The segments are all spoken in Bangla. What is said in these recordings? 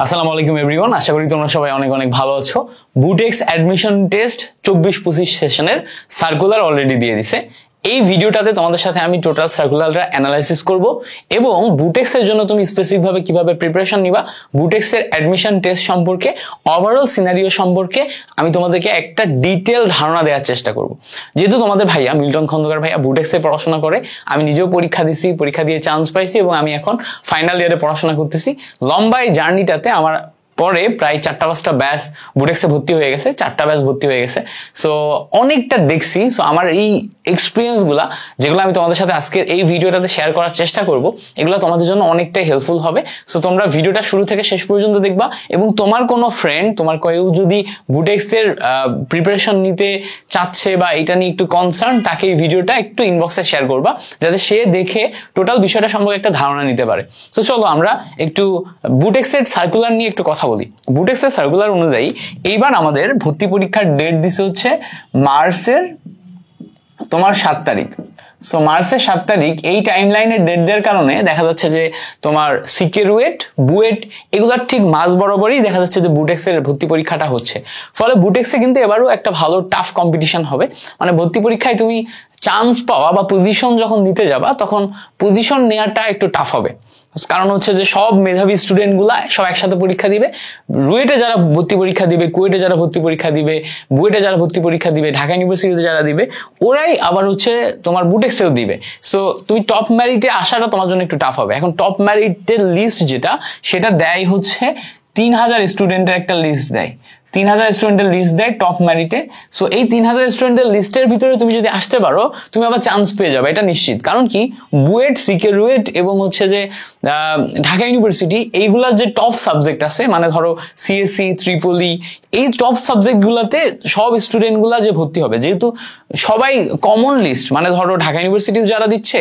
আসসালামু আলাইকুম এভরিওয়ান, আশা করি তোমরা সবাই অনেক অনেক ভালো আছো। বুটেক্স অ্যাডমিশন টেস্ট 24-25 সেশনের সার্কুলার অলরেডি দিয়ে দিছে। এই ভিডিওটাতে তোমাদের সাথে আমি টোটাল সার্কুলারটা অ্যানালাইসিস করব এবং বুটেক্সের জন্য তুমি স্পেসিফিকভাবে কিভাবে প্রিপারেশন নিবা, বুটেক্সের অ্যাডমিশন টেস্ট সম্পর্কে, ওভারঅল সিনারিও সম্পর্কে আমি তোমাদেরকে একটা ডিটেল ধারণা দেওয়ার চেষ্টা করব। যেহেতু তোমাদের ভাইয়া মিল্টন খন্দকার ভাইয়া বুটেক্সে পড়াশোনা করে, আমি নিজেও পরীক্ষা দিছি, পরীক্ষা দিয়ে চান্স পাইছি এবং আমি এখন ফাইনাল ইয়ারে পড়াশোনা করতেছি। লম্বা এই জার্নিটাতে আমার পরে প্রায় 4-5টা ব্যাচ বুটেক্সে ভর্তি হয়ে গেছে, 4টা ব্যাচ ভর্তি হয়ে গেছে। সো অনেকটা দেখছি। সো আমার এই এক্সপিরিয়েন্স গুলা যেগুলো আমি তোমাদের সাথে আজকের এই ভিডিওটাতে শেয়ার করার চেষ্টা করব, এগুলো তোমাদের জন্য অনেকটাই হেল্পফুল হবে। সো তোমরা ভিডিওটা শুরু থেকে শেষ পর্যন্ত দেখবা এবং তোমার কোনো ফ্রেন্ড, তোমার কেউ যদি বুটেক্সের প্রিপারেশন নিতে চাচ্ছে বা এটা নিয়ে একটু কনসার্ন, তাকে এই ভিডিওটা একটু ইনবক্সে শেয়ার করবা, যাতে সে দেখে টোটাল বিষয়টা সম্পর্কে একটা ধারণা নিতে পারে। সো চলো আমরা একটু বুটেক্সের সার্কুলার নিয়ে একটু কথা বলি। বুটেক্সের সার্কুলার অনুযায়ী এইবার আমাদের ভর্তি পরীক্ষার ডেট দিছে হচ্ছে মার্চের 7 তারিখ। সো মার্চের 7 তারিখ এই টাইম লাইনের ডেট দেওয়ার কারণে দেখা যাচ্ছে যে তোমার সিকে রুয়েট, বুয়েট এগুলার ঠিক মাঝ বরাবরই দেখা যাচ্ছে যে বুটেক্সের ভর্তি পরীক্ষাটা হচ্ছে। ফলে বুটেক্সে কিন্তু এবারও একটা ভালো টাফ কম্পিটিশন হবে। মানে ভর্তি পরীক্ষায় তুমি চান্স পাওয়া বা পজিশন যখন নিতে যাবা, তখন পজিশন নেওয়াটা একটু টাফ হবে। কারণ হচ্ছে যে সব মেধাবী স্টুডেন্ট গুলা সব একসাথে পরীক্ষা দিবে। রুয়েটে যারা ভর্তি পরীক্ষা দিবে, কুয়েটে যারা ভর্তি পরীক্ষা দিবে, বুয়েটে যারা ভর্তি পরীক্ষা দিবে, ঢাকা ইউনিভার্সিটিতে যারা দিবে, ওরাই আবার হচ্ছে তোমার বুটেক্সেও দিবে। সো তুমি টপ ম্যারিটে আসাটা তোমার জন্য একটু টাফ হবে। এখন টপ ম্যারিটের লিস্ট যেটা, সেটা দেয় হচ্ছে 3000 স্টুডেন্টের একটা লিস্ট দেয়। 3000 স্টুডেন্টের লিস্ট দেয় টপ ম্যারিটে। সো এই 3000 স্টুডেন্টের লিস্টের ভিতরে তুমি যদি আসতে পারো, তুমি আবার চান্স পেয়ে যাবে, এটা নিশ্চিত। কারণ কি, বুয়েট, সিকে রুয়েট এবং হচ্ছে যে ঢাকা ইউনিভার্সিটি, এইগুলার যে টপ সাবজেক্ট আছে, মানে ধরো সিএসসি, ত্রিপলি, এই টপ সাবজেক্ট গুলাতে সব স্টুডেন্ট গুলা যে ভর্তি হবে, যেহেতু সবাই কমন লিস্ট, মানে ধরো ঢাকা ইউনিভার্সিটিও যারা দিচ্ছে,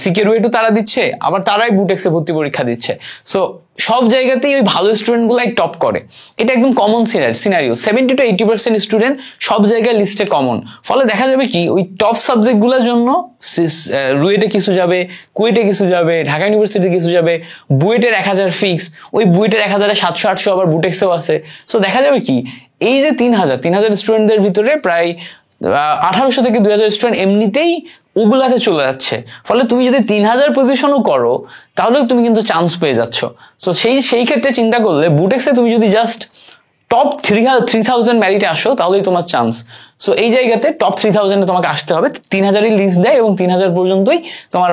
সিকে রুয়েটও তারা দিচ্ছে, আবার তারাই বুটেক্সে ভর্তি পরীক্ষা দিচ্ছে। সো সব জায়গাতেই ওই ভালো স্টুডেন্ট গুলাই টপ করে। এটা একদম কমন সিনারিও। 70 to 80% স্টুডেন্ট সব জায়গায় লিস্টে কমন। ফলে দেখা যাবে কি, ওই টপ সাবজেক্ট গুলোর জন্য রুয়েটে কিছু যাবে, কুয়েটে কিছু যাবে, ঢাকা ইউনিভার্সিটি কিছু যাবে, বুয়েটের 1000 ফিক্স, ওই বুয়েটের 1000-এ 700-800 আবার বুটেক্সেও আছে। সো দেখা যাবে কি, এই যে 3000 স্টুডেন্টদের ভিতরে প্রায় 1800 থেকে 2000 স্টুডেন্ট এমনিতেই ওগুলাতে চলে যাচ্ছে। ফলে তুমি যদি 3000 পজিশনও করো, তাহলেও তুমি কিন্তু চান্স পেয়ে যাচ্ছ। তো সেই ক্ষেত্রে চিন্তা করলে বুটেক্সে তুমি যদি জাস্ট টপ 3000 ম্যারিটে আসো, তাহলেই তোমার চান্স। সো এই জায়গাতে টপ 3000-এ তোমাকে আসতে হবে। 3000-ই লিস্ট দেয় এবং 3000 পর্যন্তই তোমার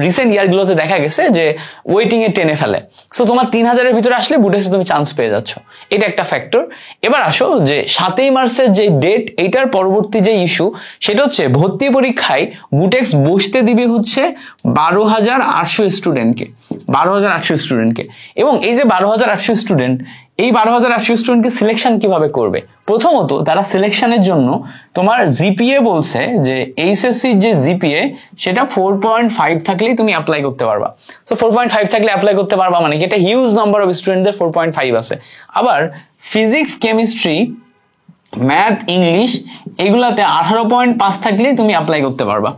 রিসেন্ট ইয়ারগুলোতে দেখা গেছে যে ওয়েটিং এ টেনে ফেলে। সো তোমার 3000-এর ভিতরে আসলে বুটেক্সে তুমি চান্স পেয়ে যাচ্ছ, এটা একটা ফ্যাক্টর। এবার আসো যে 7 মার্চের যে ডেট, এইটার পরবর্তী যে ইস্যু, সেটা হচ্ছে ভর্তি পরীক্ষায় বুটেক্স বসতে দিবে হচ্ছে 12,800 স্টুডেন্টকে, 12,800 স্টুডেন্টকে। এবং এই যে 12,800 স্টুডেন্ট, এই 12,800 স্টুডেন্টকে সিলেকশন কিভাবে করবে? প্রথমত তারা সিলেকশনের জন্য তোমার জিপিএ বলছে যে এইচএসসির যে জিপিএ, সেটা 4.5 থাকলেই তুমি অ্যাপ্লাই করতে পারবা। সো 4.5 থাকলে অ্যাপ্লাই করতে পারবা, মানে কি এটা হিউজ নাম্বার অফ স্টুডেন্টদের 4.5 আছে। আবার ফিজিক্স, কেমিস্ট্রি, ম্যাথ, ইংলিশ এগুলাতে 18.5 থাকলেই তুমি অ্যাপ্লাই করতে পারবা।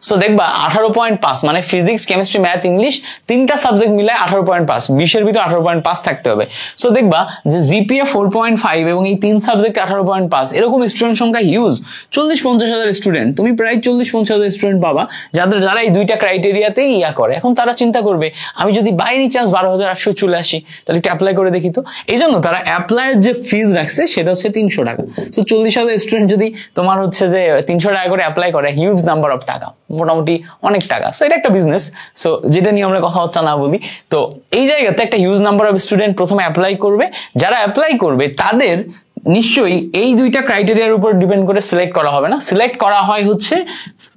সো দেখবা 18.5 মানে ফিজিক্স, কেমিস্ট্রি, ম্যাথ, ইংলিশ তিনটা সাবজেক্ট মিলে 18.5, 20-এর ভিতর 18.5 থাকতে হবে। সো দেখবা যে জিপিএ 4.5 এবং এই 3 সাবজেক্টে 18.5, এরকম স্টুডেন্ট সংখ্যা হিউজ। 40-50 হাজার স্টুডেন্ট, তুমি প্রায় 40-50 হাজার স্টুডেন্ট পাবা যারা এই দুইটা ক্রাইটেরিয়াতেই করে। এখন তারা চিন্তা করবে, আমি যদি বাই এনি চান্স 12,800 চলে আসি, তাহলে একটু অ্যাপ্লাই করে দেখি তো। এই জন্য তারা অ্যাপ্লাইয়ের যে ফিজ রাখছে, সেটা হচ্ছে 300 টাকা। সো 40,000 স্টুডেন্ট যদি তোমার হচ্ছে যে 300 টাকা করে অ্যাপ্লাই করে, হিউজ নাম্বার অফ টাকা, মোটামুটি অনেক টাকা। সো এটা একটা বিজনেস। সো যেটা নিয়ে আমরা কথাবার্তা না বলি, তো এই জায়গাতে একটা হিউজ নাম্বার অফ স্টুডেন্ট প্রথমে অ্যাপ্লাই করবে। যারা অ্যাপ্লাই করবে তাদের নিশ্চয়ই এই দুইটা ক্রাইটেরিয়ার উপর ডিপেন্ড করে সিলেক্ট করা হবে না। সিলেক্ট করা হয় হচ্ছে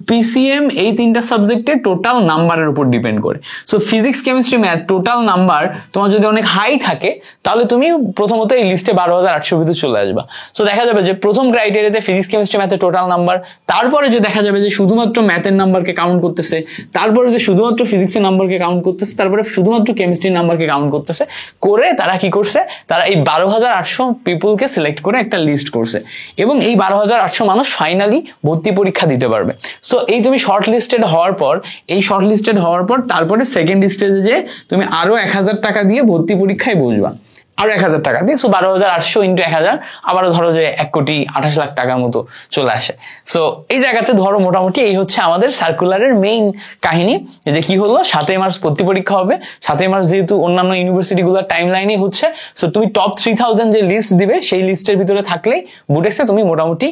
পিসিএম, এই তিনটা সাবজেক্টের টোটাল নাম্বারের উপর ডিপেন্ড করে। So physics, chemistry, math total number তোমার যদি অনেক হাই থাকে, তাহলে তুমি প্রথমত এই লিস্টে 12,800 ভিতরে চলে আসবা। সো দেখা যাবে যে প্রথম ক্রাইটেরিয়াতে ফিজিক্স, কেমিস্ট্রি, ম্যাথের টোটাল নাম্বার, তারপরে যে দেখা যাবে যে শুধুমাত্র ম্যাথের নাম্বারকে কাউন্ট করতেছে, তারপরে যে শুধুমাত্র ফিজিক্সের নাম্বারকে কাউন্ট করতেছে, তারপরে শুধুমাত্র কেমিস্ট্রির নাম্বারকে কাউন্ট করতেছে, করে তারা কি করছে, তারা এই 12,800 পিপুলকে সিলেক্ট সিলেক্ট করে একটা লিস্ট করছে এবং এই 12,800 মানুষ ফাইনালি ভর্তি পরীক্ষা দিতে পারবে। সো এই তুমি শর্ট লিস্টেড হওয়ার পর তারপরে সেকেন্ড স্টেজে যে তুমি আরো 1,000 টাকা দিয়ে ভর্তি পরীক্ষায় বসবা, আরো 1,000 টাকা দিয়ে। সো 12,800 ইন্টু 1,000, আবারও ধরো যে 1,28,00,000 টাকার মতো চলে আসে। সো এই জায়গাতে ধরো মোটামুটি এই হচ্ছে আমাদের সার্কুলারের মেইন কাহিনী, যে কি হলো 7ই মার্চ ভর্তি পরীক্ষা হবে। 7ই মার্চ যেহেতু অন্যান্য ইউনিভার্সিটি গুলোর টাইম লাইনেই হচ্ছে, সো তুমি টপ 3,000 যে লিস্ট দিবে সেই লিস্টের ভিতরে থাকলেই বুটেক্সে তুমি মোটামুটি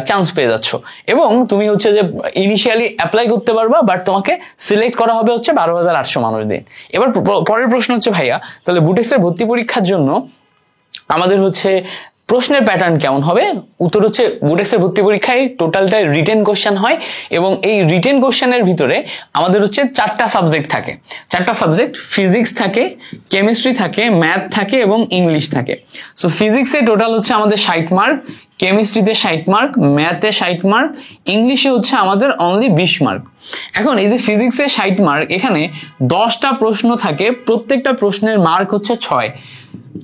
চান্স পেয়ে যাচ্ছ এবং তুমি হচ্ছে যে ইনিশিয়ালি অ্যাপ্লাই করতে পারবা, বাট তোমাকে সিলেক্ট করা হবে হচ্ছে 12,800 মানুষ দিয়ে। এবার পরের প্রশ্ন হচ্ছে ভাইয়া তাহলে বুটেক্সের ভর্তি পরীক্ষার জন্য আমাদের হচ্ছে প্রশ্নের প্যাটার্ন কেমন হবে? উত্তর হচ্ছে বুটেক্সের ভর্তি পরীক্ষায় টোটালটা রিটেন কোশ্চেন হয় এবং এই রিটেন কোশ্চেনের ভিতরে আমাদের হচ্ছে 4টা সাবজেক্ট থাকে। 4টা সাবজেক্ট, ফিজিক্স থাকে, কেমিস্ট্রি থাকে, ম্যাথ থাকে এবং ইংলিশ থাকে। সো ফিজিক্সে টোটাল হচ্ছে আমাদের 60 মার্ক, কেমিস্ট্রিতে 60 মার্ক, ম্যাথে 60 মার্ক, ইংলিশে হচ্ছে আমাদের অনলি 20 মার্ক। এখন এই যে ফিজিক্সে 60 মার্ক, এখানে 10টা প্রশ্ন থাকে, প্রত্যেকটা প্রশ্নের মার্ক হচ্ছে 6।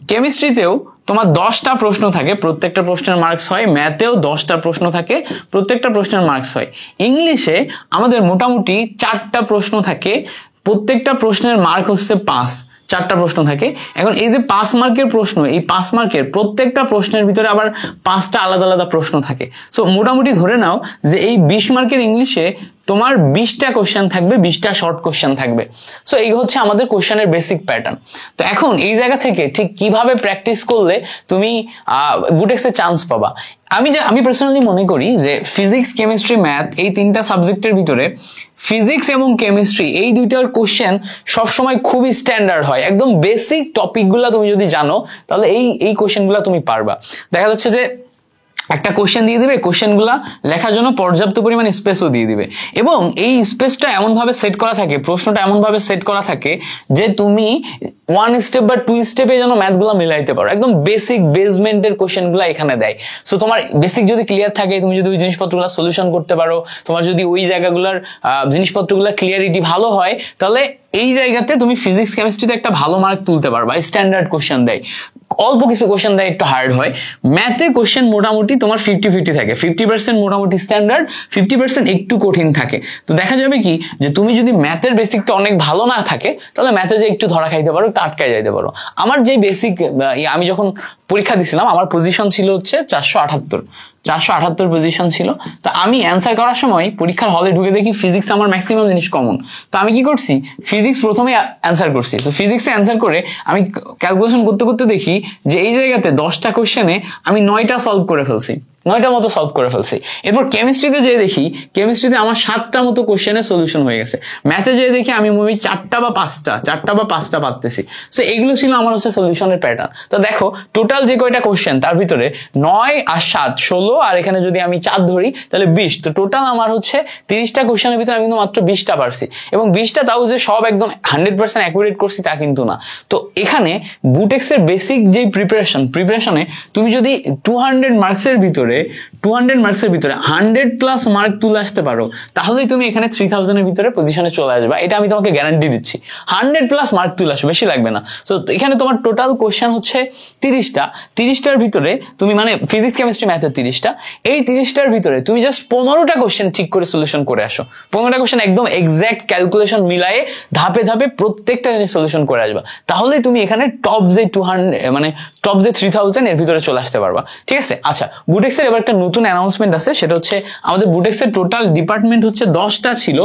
কেমিস্ট্রিতেও তোমার 10টা প্রশ্ন থাকে, প্রত্যেকটা প্রশ্নের মার্কস হয়। ম্যাথেও 10টা প্রশ্ন থাকে, প্রত্যেকটা প্রশ্নের মার্কস হয়। ইংলিশে আমাদের মোটামুটি 4টা প্রশ্ন থাকে, প্রত্যেকটা প্রশ্নের মার্ক হচ্ছে 5। 4টা প্রশ্ন থাকে। এখন এই যে 5 মার্কের প্রশ্ন, এই 5 মার্কের প্রত্যেকটা প্রশ্নের ভিতরে আবার 5টা আলাদা আলাদা প্রশ্ন থাকে। সো মোটামুটি ধরে নাও যে এই 20 মার্কের ইংলিশে তোমার 20টা কোশ্চেন থাকবে, 20টা শর্ট কোশ্চেন থাকবে। সো এই হচ্ছে আমাদের কোশ্চেনের বেসিক প্যাটার্ন। তো এখন এই জায়গা থেকে ঠিক কিভাবে প্র্যাকটিস করলে তুমি বুটেক্সে চান্স পাবা? আমি পার্সোনালি মনে করি যে ফিজিক্স, কেমিস্ট্রি, ম্যাথ এই 3টা সাবজেক্টের ভিতরে ফিজিক্স এবং কেমিস্ট্রি এই দুইটার কোশ্চেন সবসময় খুবই স্ট্যান্ডার্ড হয়। একদম বেসিক টপিকগুলা তুমি যদি জানো তাহলে এই কোশ্চেনগুলা তুমি পারবা। দেখা যাচ্ছে যে একটা কোশ্চেন দিয়ে দিবে, কোশ্চেনগুলা লেখার জন্য পর্যাপ্ত পরিমাণ স্পেসও দিয়ে দিবে এবং এই স্পেসটা এমনভাবে সেট করা থাকে, প্রশ্নটা এমনভাবে সেট করা থাকে যে তুমি 1 স্টেপ বা 2 স্টেপে যেন ম্যাথগুলো মিলাইতে পারো। একদম বেসিক বেসমেন্টের কোশ্চেনগুলো এখানে দেয়। সো তোমার বেসিক যদি ক্লিয়ার থাকে, তুমি যদি ওই জিনিসপত্রগুলো সলিউশন করতে পারো, তোমার যদি ওই জায়গাগুলোর জিনিসপত্রগুলোর ক্লিয়ারিটি ভালো হয়, তাহলে এই জায়গাতে তুমি ফিজিক্স, কেমিস্ট্রিতে একটা ভালো মার্ক তুলতে পারবা। স্ট্যান্ডার্ড কোশ্চেন দেয়, অল্প কিছু কোশ্চেন দেয় একটু হার্ড হয়। ম্যাথে কোশ্চেন মোটামুটি তোমার 50-50 থাকে, 50% মোটামুটি স্ট্যান্ডার্ড, 50% একটু কঠিন থাকে। তো দেখা যাবে কি যে তুমি যদি ম্যাথের বেসিকটা অনেক ভালো না থাকে, তাহলে ম্যাথে যে একটু ধরা খাইতে পারো, একটু আটকায় যাইতে পারো। আমার যে বেসিক, আমি যখন পরীক্ষা দিছিলাম আমার পজিশন ছিল হচ্ছে 478 পজিশন ছিল। তো আমি অ্যান্সার করার সময় পরীক্ষার হলে ঢুকে দেখি ফিজিক্স আমার ম্যাক্সিমাম জিনিস কমন। তো আমি কি করছি, ফিজিক্স প্রথমে অ্যান্সার করছি। তো ফিজিক্সে অ্যান্সার করে আমি ক্যালকুলেশন করতে করতে দেখি যে এই জায়গাতে 10টা কোশ্চেনে আমি 9টা সলভ করে ফেলছি, 9টা মতো সলভ করে ফেলছি। এরপর কেমিস্ট্রিতে যেয়ে দেখি, কেমিস্ট্রিতে আমার 7টা মতো কোশ্চেনের সলিউশন হয়ে গেছে। ম্যাথে যেয়ে দেখি আমি 4টা বা 5টা পারতেছি। সো এগুলো ছিল আমার হচ্ছে সলিউশনের প্যাটার্ন। তো দেখো টোটাল যে কয়টা কোশ্চেন তার ভিতরে 9 আর 7 16, আর এখানে যদি আমি 4 ধরি তাহলে 20। তো টোটাল আমার হচ্ছে 30টা কোশ্চেনের ভিতরে আমি কিন্তু মাত্র 20টা পারছি এবং 20টা তাও যে সব একদম 100% অ্যাকুরেট করছি তা কিন্তু না। তো এখানে বুটেক্সের বেসিক যে প্রিপারেশনে তুমি যদি 200 মার্কসের ভিতরে 100+ মার্ক তুলে আসতে পারো, তাহলেই তুমি এখানে 3000 এর ভিতরে পজিশনে চলে আসবে। এটা আমি তোমাকে গ্যারান্টি দিচ্ছি। 100+ মার্ক তুলে আসবে, বেশি লাগবে না। সো এখানে তোমার টোটাল কোশ্চেন হচ্ছে 30টার ভিতরে তুমি মানে ফিজিক্স, কেমিস্ট্রি, ম্যাথের 30টা, এই 30টার ভিতরে তুমি জাস্ট 15টা কোশ্চেন ঠিক করে সলিউশন করে আসো। 15টা কোশ্চেন একদম এক্সাক্ট ক্যালকুলেশন মিলায়ে ধাপে ধাপে প্রত্যেকটা জিনিস সলিউশন করে আসবা। তাহলেই তুমি এখানে টপ যে 3000 এর ভিতরে চলে আসতে পারবা। ঠিক আছে? আচ্ছা, বুটেক্সের এবার একটা নতুন অ্যানাউন্সমেন্ট আছে, সেটা হচ্ছে আমাদের বুটেক্সের টোটাল ডিপার্টমেন্ট হচ্ছে 10টা ছিল।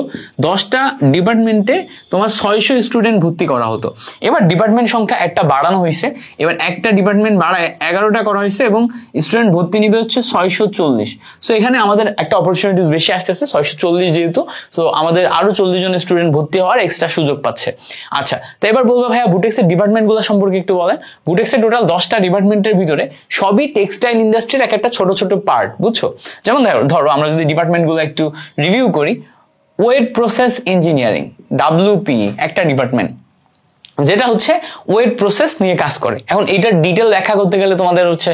10টা ডিপার্টমেন্টে তোমার 600 স্টুডেন্ট ভর্তি করা হতো। এবার ডিপার্টমেন্ট সংখ্যা একটা বাড়ানো হয়েছে, এবার একটা ডিপার্টমেন্ট বাড়ায় 11টা করা হয়েছে এবং স্টুডেন্ট ভর্তি নিবে হচ্ছে 640। সো এখানে আমাদের একটা অপরচুনিটিস বেশি আসতেছে, 640 যেহেতু, সো আমাদের আরো 40 জন স্টুডেন্ট ভর্তি হওয়ার এক্সট্রা সুযোগ পাচ্ছে। আচ্ছা, তো এবার বলবো ভাইয়া বুটেক্সের ডিপার্টমেন্টগুলো সম্পর্কে একটু বলেন। বুটেক্সের টোটাল 10টা ডিপার্টমেন্টের ভিতরে সবই টেক্সটাইল ইন্ডাস্ট্রির একটা ছোট ছোট পার্ট, বুঝছো? যেমন ধরো আমরা যদি ডিপার্টমেন্টগুলো একটু রিভিউ করি, ওয়েট প্রসেস ইঞ্জিনিয়ারিং WPE একটা ডিপার্টমেন্ট, যেটা হচ্ছে ওয়েট প্রসেস নিয়ে কাজ করে। এখন এটার ডিটেল ব্যাখ্যা করতে গেলে তোমাদের হচ্ছে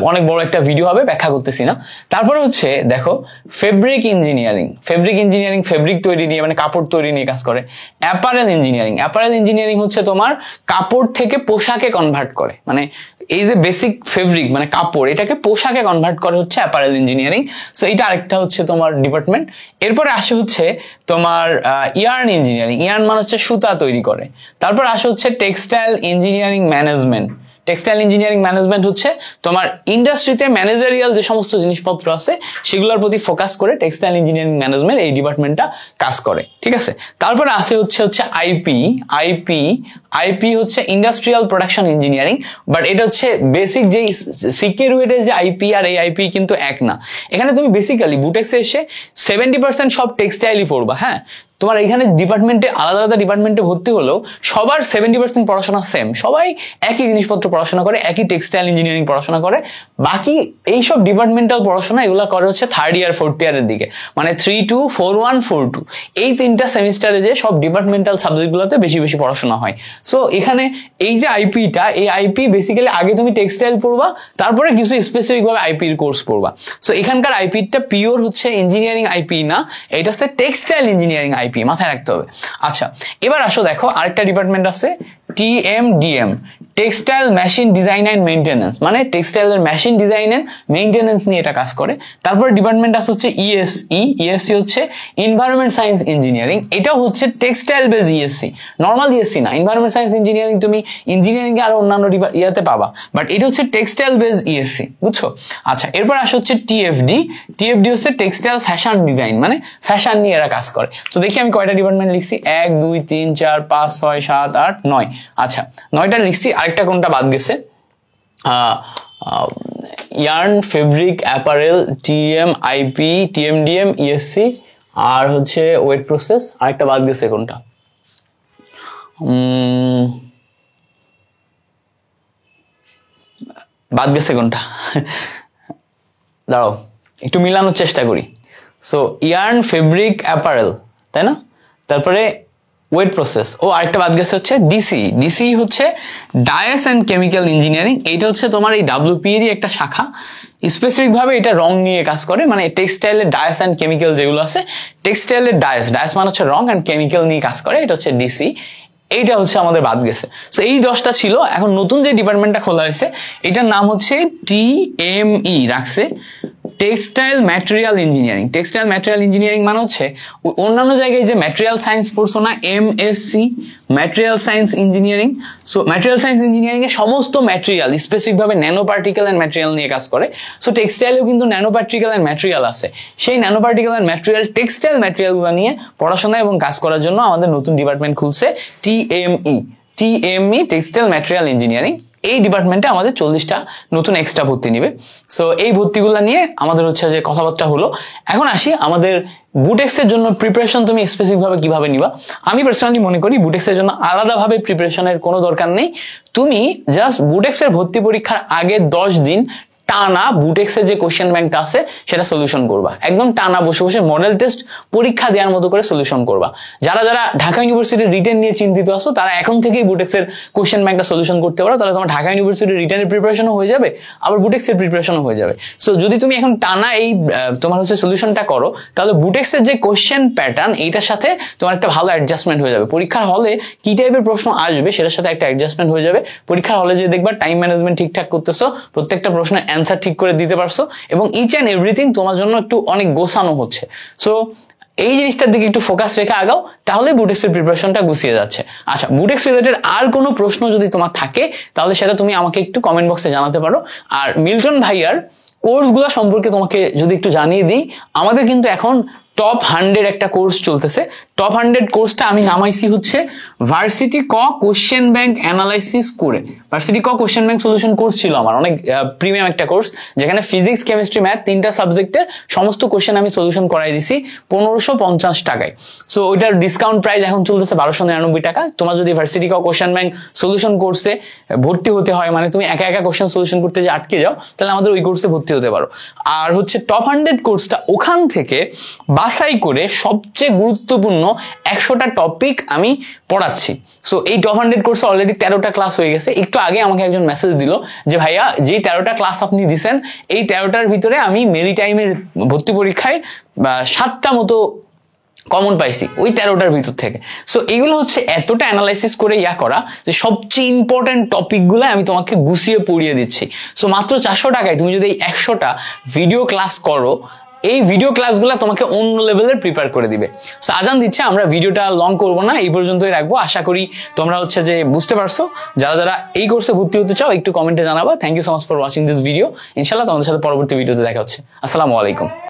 অনেক বড় একটা ভিডিও হবে, ব্যাখ্যা করতেছি না। তারপরে হচ্ছে দেখো ফেব্রিক ইঞ্জিনিয়ারিং, ফেব্রিক তৈরি নিয়ে মানে কাপড় তৈরি নিয়ে কাজ করে। অ্যাপারেল ইঞ্জিনিয়ারিং হচ্ছে তোমার কাপড় থেকে পোশাকে কনভার্ট করে, মানে এই যে বেসিক ফেব্রিক মানে কাপড়, এটাকে পোশাকে কনভার্ট করে হচ্ছে অ্যাপারেল ইঞ্জিনিয়ারিং। সো এটা আরেকটা হচ্ছে তোমার ডিপার্টমেন্ট। এরপরে আসে হচ্ছে তোমার ইয়ার্ন ইঞ্জিনিয়ারিং। ইয়ার্ন মানে হচ্ছে সুতা তৈরি করে। তারপর আসে হচ্ছে textile engineering management. Textile engineering management হচ্ছে তোমার ইন্ডাস্ট্রিতে ম্যানেজারিয়াল যে সমস্ত জিনিসপত্র আছে সেগুলোর প্রতি ফোকাস করে টেক্সটাইল ইঞ্জিনিয়ারিং ম্যানেজমেন্ট এই ডিপার্টমেন্টটা কাজ করে, ঠিক আছে। তারপরে আসে হচ্ছে আইপি। আইপি হচ্ছে ইন্ডাস্ট্রিয়াল প্রোডাকশন ইঞ্জিনিয়ারিং, বাট এটা হচ্ছে বেসিক যেই সিকিউরিটির যে আইপি আর এই আইপি কিন্তু এক না। এখানে তুমি বেসিক্যালি বুটেক্সে এসে 70% সব টেক্সটাইলই পড়বা। হ্যাঁ, তোমার এখানে ডিপার্টমেন্টে আলাদা আলাদা ডিপার্টমেন্টে ভর্তি হলেও সবার 70% পড়াশোনা সেম, সবাই একই জিনিসপত্র পড়াশোনা করে, একই টেক্সটাইল ইঞ্জিনিয়ারিং পড়াশোনা করে। বাকি এইসব ডিপার্টমেন্টাল পড়াশোনা এগুলো করে হচ্ছে 3rd ইয়ার 4th ইয়ারের দিকে, মানে 3-2, 4-1, 4-2 এই 3টা সেমিস্টারে যে সব ডিপার্টমেন্টাল সাবজেক্টগুলোতে বেশি বেশি পড়াশোনা হয়। সো এখানে এই যে আইপিটা, এই আইপি বেসিক্যালি আগে তুমি টেক্সটাইল পড়বা, তারপরে কিছু স্পেসিফিকভাবে আইপির কোর্স পড়বা। সো এখানকার আইপিটা পিওর হচ্ছে ইঞ্জিনিয়ারিং আইপি না, এটা হচ্ছে টেক্সটাইল ইঞ্জিনিয়ারিং আইপি, মাথায় রাখতে হবে। আচ্ছা, এবার আসো দেখো আরেকটা ডিপার্টমেন্ট আছে TMDM, textile machine design and maintenance, মানে টেক্সটাইলের মেশিন ডিজাইন এন্ড মেইনটেনেন্স নিয়ে এটা কাজ করে। তারপরে ডিপার্টমেন্ট আছে হচ্ছে ইএসসি হচ্ছে এনভায়রনমেন্ট সায়েন্স ইঞ্জিনিয়ারিং। এটাও হচ্ছে textile base ESC, normal ESC না। এনভায়রনমেন্ট সায়েন্স ইঞ্জিনিয়ারিং তুমি ইঞ্জিনিয়ারিং এ আর অন্যান্য ইয়াতে পাবা, বাট এটা হচ্ছে টেক্সটাইল বেস ইএসসি, বুঝছো। আচ্ছা, এরপর আসে হচ্ছে টিএফডি হচ্ছে টেক্সটাইল ফ্যাশন ডিজাইন, মানে ফ্যাশন নিয়ে এরা কাজ করে। তো দেখি আমি কয়টা ডিপার্টমেন্ট লিখছি, 1, 2, 3, 4, 5, 6, 7, 8, 9। আচ্ছা, 9টা লিখছি, আরেকটা কোনটা বাদ গেছে? Yarn, fabric, apparel, IP, TMDM, ESC, আর হচ্ছে ওয়েট প্রসেস। আরেকটা বাদ গেছে কোনটা? বাদ গেছে কোনটা? দাঁড়াও একটু মিলানোর চেষ্টা করি। সো ইয়ার্ন, ফেব্রিক, অ্যাপারেল, তাই না? তারপরে ওয়েট প্রসেস। ও আরেকটা বাদ গেছে হচ্ছে ডিসি হচ্ছে ডায়াস অ্যান্ড কেমিক্যাল ইঞ্জিনিয়ারিং। এইটা হচ্ছে তোমার এই WP এরই একটা শাখা, স্পেসিফিক ভাবে এটা রং নিয়ে কাজ করে, মানে টেক্সটাইলের ডায়াস অ্যান্ড কেমিক্যাল যেগুলো আছে, টেক্সটাইলের ডায়াস মানে হচ্ছে রং, অ্যান্ড কেমিক্যাল নিয়ে কাজ করে, এটা হচ্ছে ডিসি। এইটা হচ্ছে আমাদের বাদ গেছে। সো এই 10টা ছিল। এখন নতুন যে ডিপার্টমেন্টটা খোলা হয়েছে এটার নাম হচ্ছে TME রাখছে, textile material engineering. Textile material engineering মানে হচ্ছে অন্যান্য জায়গায় যে ম্যাটেরিয়াল সায়েন্স পড়ছো না, MSc material science engineering. So material science engineering এ সমস্ত ম্যাটেরিয়াল, স্পেসিফিকভাবে ন্যানো পার্টিকেল অ্যান্ড ম্যাটেরিয়াল নিয়ে কাজ করে। সো টেক্সটাইলেও কিন্তু ন্যানো পার্টিকেল অ্যান্ড ম্যাটেরিয়াল আছে। সেই nano particle and material, textile ম্যাটেরিয়ালগুলো নিয়ে পড়াশোনা এবং কাজ করার জন্য আমাদের নতুন ডিপার্টমেন্ট খুলছে TME, টেক্সটাইল ম্যাটেরিয়াল ইঞ্জিনিয়ারিং। এই ডিপার্টমেন্টে আমাদের 40টা নতুন এক্সট্রা ভর্তি নিবে। সো এই ভর্তিগুলো নিয়ে আমাদের হচ্ছে যে কথাবার্তা হলো। এখন আসি আমাদের বুটেক্সের জন্য প্রিপারেশন তুমি স্পেসিফিকভাবে কিভাবে নিবা। আমি পার্সোনালি মনে করি বুটেক্সের জন্য আলাদাভাবে প্রিপারেশনের কোনো দরকার নেই। তুমি জাস্ট বুটেক্সের ভর্তি পরীক্ষার আগে 10 দিন টানা বুটেক্সের যে কোশ্চেন ব্যাংকটা আছে সেটা সলিউশন করবা, একদম টানা বসে বসে মডেল টেস্ট পরীক্ষা দেওয়ার মতো করে সলিউশন করবা। যারা ঢাকা ইউনিভার্সিটির রিটেন নিয়ে চিন্তিত আছো তারা এখন থেকেই বুটেক্সের কোশ্চেন ব্যাংকটা সলিউশন করতে পারো, তাহলে তোমার ঢাকা ইউনিভার্সিটির রিটেনের প্রিপারেশনও হয়ে যাবে, আবার বুটেক্সের প্রিপারেশনও হয়ে যাবে। সো যদি তুমি এখন টানা এই তোমার হচ্ছে সলিউশনটা করো, তাহলে বুটেক্সের যে কোশ্চেন প্যাটার্ন এইটার সাথে তোমার একটা ভালো অ্যাডজাস্টমেন্ট হয়ে যাবে। পরীক্ষার হলে কি টাইপের প্রশ্ন আসবে সেটার সাথে একটা অ্যাডজাস্টমেন্ট হয়ে যাবে। পরীক্ষার হলে যে দেখবা টাইম ম্যানেজমেন্ট ঠিকঠাক করতেছো, প্রত্যেকটা প্রশ্নের অ্যান্সার ঠিক করে দিতে পারছো, এবং ইচ অ্যান্ড এভরিথিং তোমার জন্য একটু অনেক গোছানো হচ্ছে। সো এই জিনিসটার দিকে একটু ফোকাস রেখে আগাও, তাহলে বুটেক্সের প্রিপারেশনটা গুছিয়ে যাচ্ছে। আচ্ছা, বুটেক্স রিলেটেড আর কোনো প্রশ্ন যদি তোমার থাকে তাহলে সেটা তুমি আমাকে একটু কমেন্ট বক্সে জানাতে পারো। আর মিল্টন ভাইয়ার কোর্সগুলো সম্পর্কে তোমাকে যদি একটু জানিয়ে দিই, আমাদের কিন্তু এখন টপ 100 একটা কোর্স চলতেছে। টপ 100 কোর্সটা আমি নামাইছি হচ্ছে ভার্সিটি কোশ্চেন ব্যাংক অ্যানালাইসিস করে। Varsity question bank solution course ছিল আমার, অনেক প্রিমিয়াম একটা কোর্স, যেখানে ফিজিক্স, কেমিস্ট্রি, ম্যাথ 3টা সাবজেক্টের সমস্ত কোশ্চেন আমি সলিউশন করাই দিছি 1550 টাকায়। সো ওইটার ডিসকাউন্ট প্রাইস এখন চলতেছে 1299 টাকা। তোমার যদি ভার্সিটি কোশ্চেন ব্যাংক সলিউশন কোর্সে ভর্তি হতে হয়, মানে তুমি একা একা কোশ্চেন সলিউশন করতে যে আটকে যাও, তাহলে আমাদের ওই কোর্সে ভর্তি হতে পারো। আর হচ্ছে টপ 100 কোর্সটা ওখান থেকে বাছাই করে সবচেয়ে গুরুত্বপূর্ণ 100টা টপিক আমি পড়াচ্ছি। সো এই টপ 100 কোর্সে অলরেডি 13টা ক্লাস হয়ে গেছে। একটু আগে আমাকে একজন মেসেজ দিল যে ভাইয়া যে 13টা ক্লাস আপনি দিছেন, এই 13টার ভিতরে আমি মেরিটাইমের ভর্তি পরীক্ষায় 7টা মতো কমন পাইছি ওই 13টার ভিতর থেকে। সো এগুলো হচ্ছে এতটা অ্যানালাইসিস করে করা যে সবচেয়ে ইম্পর্টেন্ট টপিকগুলো আমি তোমাকে গুছিয়ে পড়িয়ে দিচ্ছি। সো মাত্র 400 টাকায় তুমি যদি এই 100টা ভিডিও ক্লাস করো, এই ভিডিও ক্লাসগুলো তোমাকে অন্য লেভেলের প্রিপেয়ার করে দিবে। সো আজান দিচ্ছে, আমরা ভিডিওটা লং করবো না, এই পর্যন্তই রাখবো। আশা করি তোমরা হচ্ছে যে বুঝতে পারছো। যারা যারা এই কোর্সে ভর্তি হতে চাও একটু কমেন্টে জানাবা। Thank you so much for watching this video. ইনশাল্লাহ তোমাদের সাথে পরবর্তী ভিডিওতে দেখা হচ্ছে। আসসালামু আলাইকুম।